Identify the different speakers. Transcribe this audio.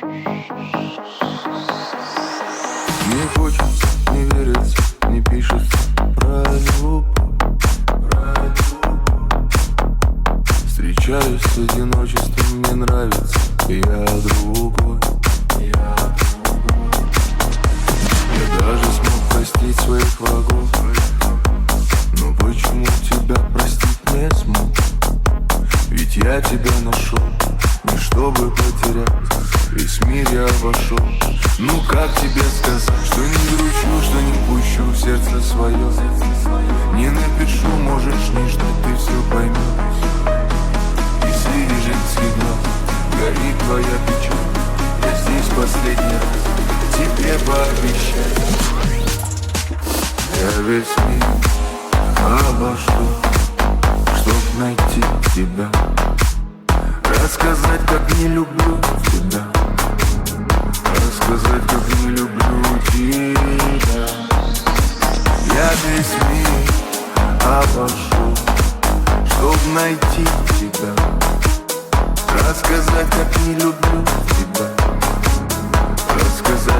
Speaker 1: Не хочется, не верится, не пишется про любовь. Встречаюсь с одиночеством, мне нравится, я другой. Я даже смог простить своих врагов, но почему тебя простить не смог? Ведь я тебя нашел, не чтобы потерять, весь мир я обошел. Ну как тебе сказать, что не грущу, что не пущу в сердце свое. Не напишу, можешь не ждать, ты все поймешь. Если лежит сигнал, горит твоя печаль, я здесь последний раз тебе пообещаю. Я весь мир обошел, чтоб найти тебя, рассказать, как не люблю тебя, рассказать, как не люблю тебя. Я весь мир обошел, чтоб найти тебя, рассказать, как не люблю тебя, рассказать,